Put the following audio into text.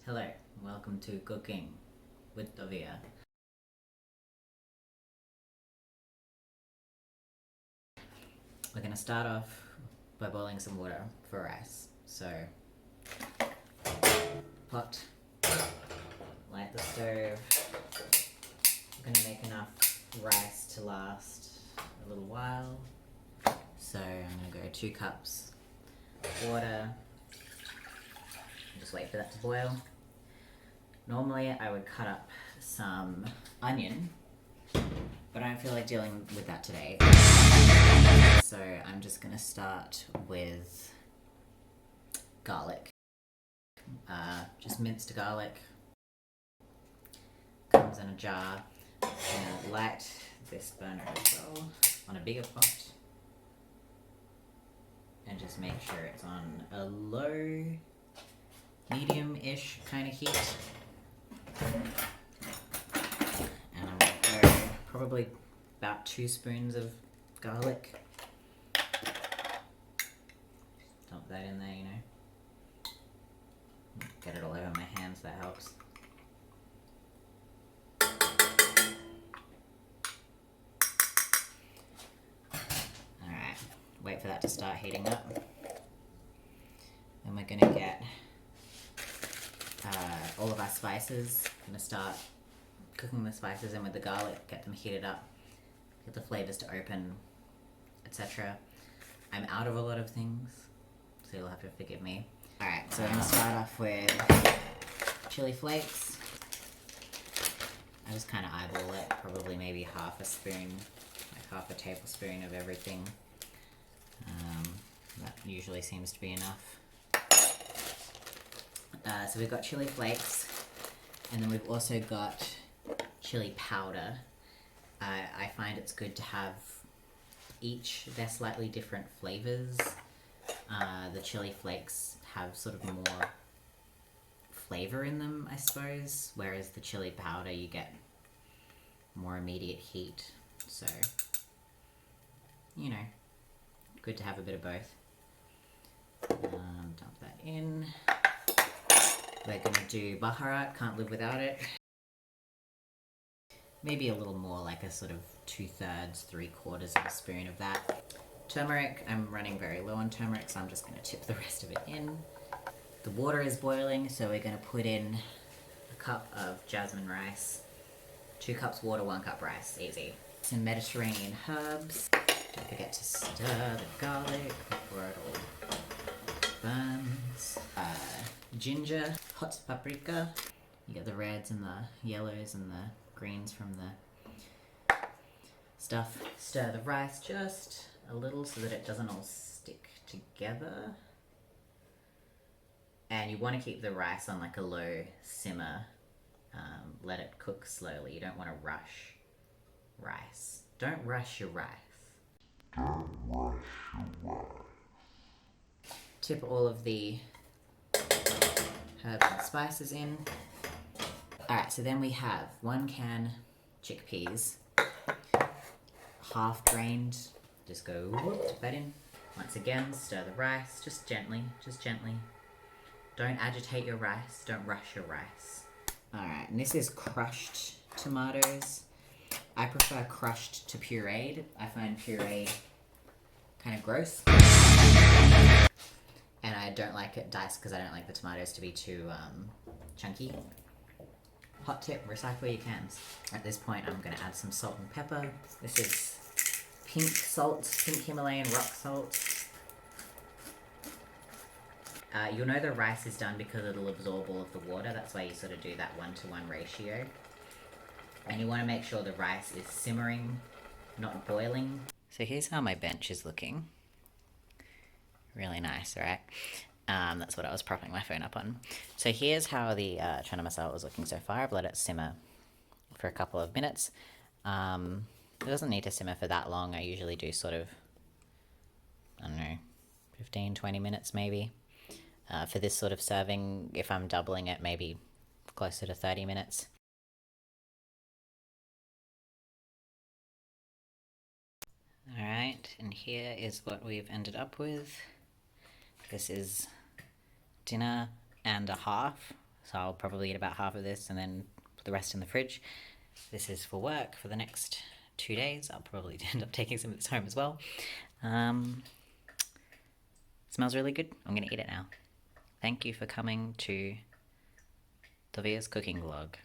Hello, welcome to Cooking with Toviyah. We're going to start off by boiling some water for rice. So, pot, light the stove. We're going to make enough rice to last a little while. So I'm going to go 2 cups water. Just wait for that to boil. Normally I would cut up some onion, but I don't feel like dealing with that today. So I'm just gonna start with garlic. Just minced garlic. Comes in a jar. I'm gonna light this burner as well on a bigger pot. And just make sure it's on a low, medium-ish kind of heat. And I'm going to go probably about 2 spoons of garlic. Dump that in there, you know. Get it all over my hands, that helps. Alright, wait for that to start heating up. Then we're going to get all of our spices. I'm going to start cooking the spices in with the garlic, get them heated up, get the flavors to open, etc. I'm out of a lot of things, so you'll have to forgive me. Alright, so I'm going to start off with chili flakes. I just kind of eyeball it, probably maybe half a spoon, like half a tablespoon of everything. That usually seems to be enough. So we've got chili flakes, and then we've also got chili powder. I find it's good to have each, they're slightly different flavors. The chili flakes have sort of more flavor in them, I suppose, whereas the chili powder you get more immediate heat. So, you know, good to have a bit of both. Dump that in. We're going to do baharat, can't live without it. Maybe a little more, like a sort of 2/3, 3/4 of a spoon of that. Turmeric, I'm running very low on turmeric, so I'm just going to tip the rest of it in. The water is boiling, so we're going to put in a cup of jasmine rice. 2 cups water, 1 cup rice, easy. Some Mediterranean herbs. Don't forget to stir the garlic before it all burns. Ginger, hot paprika. You get the reds and the yellows and the greens from the stuff. Stir the rice just a little so that it doesn't all stick together. And you want to keep the rice on like a low simmer. Let it cook slowly. You don't want to rush rice. Don't rush your rice. Don't rush your rice. Tip all of the herbs and spices in. Alright, so then we have 1 can chickpeas, half drained. Just go whoop, tip that in. Once again, stir the rice, just gently, just gently. Don't agitate your rice, don't rush your rice. Alright, and this is crushed tomatoes. I prefer crushed to pureed. I find pureed kind of gross. And I don't like it diced because I don't like the tomatoes to be too chunky. Hot tip, recycle your cans. At this point I'm going to add some salt and pepper. This is pink salt, pink Himalayan rock salt. You'll know the rice is done because it'll absorb all of the water. That's why you sort of do that 1-to-1 ratio. And you want to make sure the rice is simmering, not boiling. So here's how my bench is looking. Really nice, right? That's what I was propping my phone up on. So here's how the Chana Masala was looking so far. I've let it simmer for a couple of minutes. It doesn't need to simmer for that long. I usually do sort of, I don't know, 15, 20 minutes maybe. For this sort of serving, if I'm doubling it, maybe closer to 30 minutes. Alright, and here is what we've ended up with. This is dinner and a half, so I'll probably eat about half of this and then put the rest in the fridge. This is for work for the next 2 days. I'll probably end up taking some of this home as well. Smells really good. I'm gonna eat it now. Thank you for coming to Toviyah's cooking vlog.